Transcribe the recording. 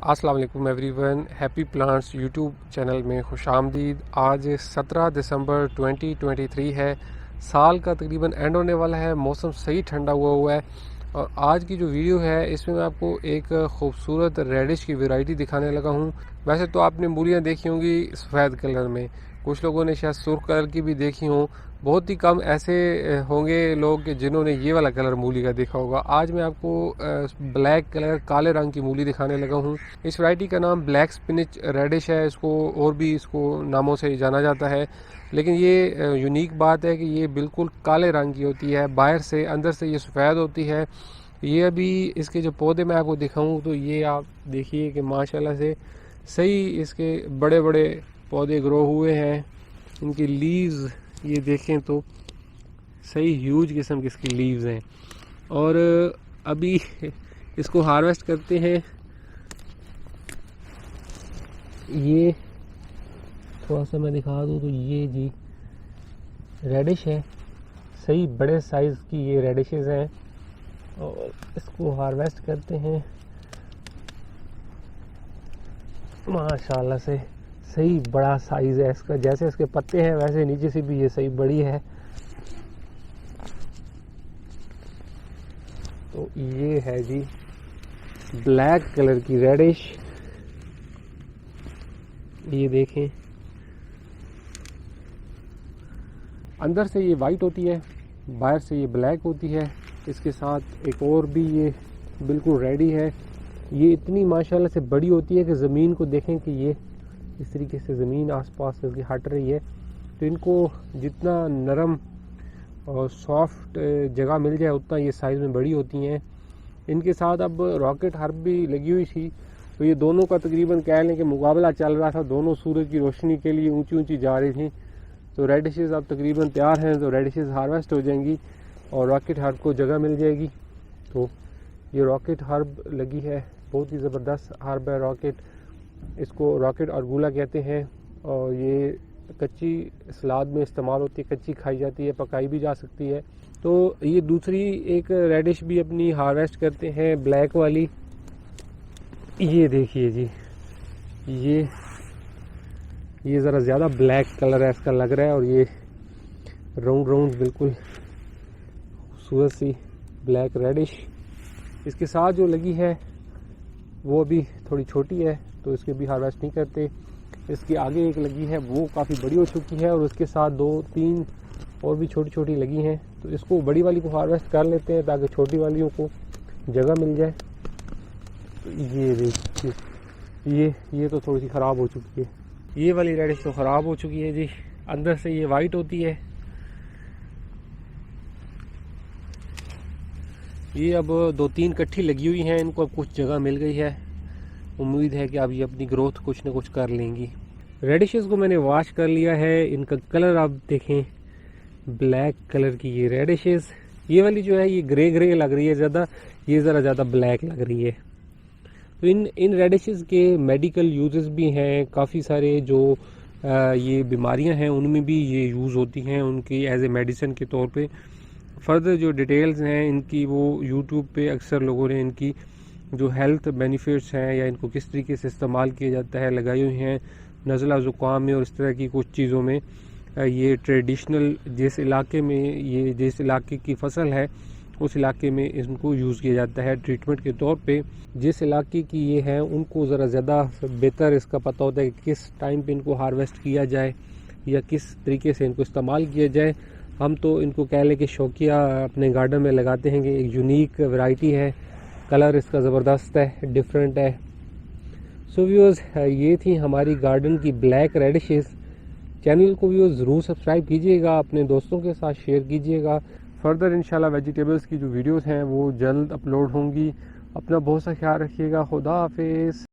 अस्सलाम वालेकुम everyone, happy plants YouTube channel में खुशामदीद। आज 17 दिसंबर 2023 है। साल का तकरीबन एंड होने वाला है। मौसम सही ठंडा हुआ है और आज की जो वीडियो है इसमें मैं आपको एक खूबसूरत रेडिश की वैरायटी दिखाने लगा हूँ। वैसे तो आपने मूलियाँ देखी होंगी सफ़ेद कलर में, कुछ लोगों ने शायद सुर्ख कलर की भी देखी हों। बहुत ही कम ऐसे होंगे लोग कि जिन्होंने ये वाला कलर मूली का देखा होगा। आज मैं आपको ब्लैक कलर काले रंग की मूली दिखाने लगा हूँ। इस वैरायटी का नाम ब्लैक स्पिनिच रेडिश है। इसको और भी इसको नामों से जाना जाता है, लेकिन ये यूनिक बात है कि ये बिल्कुल काले रंग की होती है। बाहर से अंदर से ये सफ़ेद होती है। ये अभी इसके जो पौधे मैं आपको दिखाऊं तो ये आप देखिए कि माशाल्लाह से सही इसके बड़े बड़े पौधे ग्रो हुए हैं। इनकी लीव्स ये देखें तो सही ह्यूज किस्म की इसकी लीव्स हैं और अभी इसको हार्वेस्ट करते हैं। ये थोड़ा सा मैं दिखा दूँ तो ये जी रेडिश है, सही बड़े साइज़ की ये रेडिशेस हैं और इसको हार्वेस्ट करते हैं। माशाल्लाह से सही बड़ा साइज़ है इसका, जैसे इसके पत्ते हैं वैसे नीचे से भी ये सही बड़ी है। तो ये है जी ब्लैक कलर की रेडिश। ये देखें, अंदर से ये वाइट होती है, बाहर से ये ब्लैक होती है। इसके साथ एक और भी ये बिल्कुल रेडी है। ये इतनी माशाल्लाह से बड़ी होती है कि ज़मीन को देखें कि ये इस तरीके से ज़मीन आसपास इसकी हट रही है। तो इनको जितना नरम और सॉफ्ट जगह मिल जाए उतना ये साइज़ में बड़ी होती हैं। इनके साथ अब रॉकेट हर्ब भी लगी हुई थी, तो ये दोनों का तकरीबन कह लें कि मुकाबला चल रहा था। दोनों सूरज की रोशनी के लिए ऊंची ऊंची जा रही थी। तो रेडिशेस अब तकरीबन तैयार हैं, तो रेडिशेस हार्वेस्ट हो जाएंगी और रॉकेट हर्ब को जगह मिल जाएगी। तो ये रॉकेट हर्ब लगी है, बहुत ही ज़बरदस्त हर्ब है रॉकेट। इसको रॉकेट अर्गुला कहते हैं और ये कच्ची सलाद में इस्तेमाल होती है, कच्ची खाई जाती है, पकाई भी जा सकती है। तो ये दूसरी एक रेडिश भी अपनी हार्वेस्ट करते हैं, ब्लैक वाली। ये देखिए जी, ये ज़रा ज़्यादा ब्लैक कलर है इसका लग रहा है और ये राउंड राउंड बिल्कुल खूबसूरत सी ब्लैक रेडिश। इसके साथ जो लगी है वो अभी थोड़ी छोटी है तो इसके भी हार्वेस्ट नहीं करते। इसके आगे एक लगी है वो काफ़ी बड़ी हो चुकी है और उसके साथ 2-3 और भी छोटी छोटी लगी हैं। तो इसको बड़ी वाली को हार्वेस्ट कर लेते हैं ताकि छोटी वालियों को जगह मिल जाए। तो ये देखिए, ये तो थोड़ी सी ख़राब हो चुकी है। ये वाली रेडिश तो ख़राब हो चुकी है जी, अंदर से ये वाइट होती है। ये अब 2-3 इकट्ठी लगी हुई हैं, इनको अब कुछ जगह मिल गई है। उम्मीद है कि अब ये अपनी ग्रोथ कुछ ना कुछ कर लेंगी। रेडिशेस को मैंने वॉश कर लिया है, इनका कलर आप देखें, ब्लैक कलर की ये रेडिशेस। ये वाली जो है ये ग्रे ग्रे लग रही है ज़्यादा, ये ज़रा ज़्यादा ब्लैक लग रही है। तो इन रेडिशेस के मेडिकल यूजेस भी हैं काफ़ी सारे। जो ये बीमारियां हैं उनमें भी ये यूज़ होती हैं उनकी एज ए मेडिसिन के तौर पे। फर्दर जो डिटेल्स हैं इनकी वो यूट्यूब पे अक्सर लोगों ने इनकी जो हेल्थ बेनिफिट्स हैं या इनको किस तरीके से इस्तेमाल किया जाता है लगाई हुई हैं नज़ला ज़ुकाम में और इस तरह की कुछ चीज़ों में। ये ट्रेडिशनल जिस इलाके में ये जिस इलाके की फसल है उस इलाके में इनको यूज़ किया जाता है ट्रीटमेंट के तौर पे। जिस इलाके की ये है उनको ज़रा ज़्यादा बेहतर इसका पता होता है कि किस टाइम पे इनको हार्वेस्ट किया जाए या किस तरीके से इनको इस्तेमाल किया जाए। हम तो इनको कह लें कि शौकिया अपने गार्डन में लगाते हैं कि एक यूनिक वैरायटी है, कलर इसका ज़बरदस्त है, डिफरेंट है। सो व्यूअर्स, ये थी हमारी गार्डन की ब्लैक रेडिशेस। चैनल को व्यूअर्स ज़रूर सब्सक्राइब कीजिएगा, अपने दोस्तों के साथ शेयर कीजिएगा। फर्दर इंशाल्लाह वेजिटेबल्स की जो वीडियोस हैं वो जल्द अपलोड होंगी। अपना बहुत सा ख्याल रखिएगा। खुदा हाफिज़।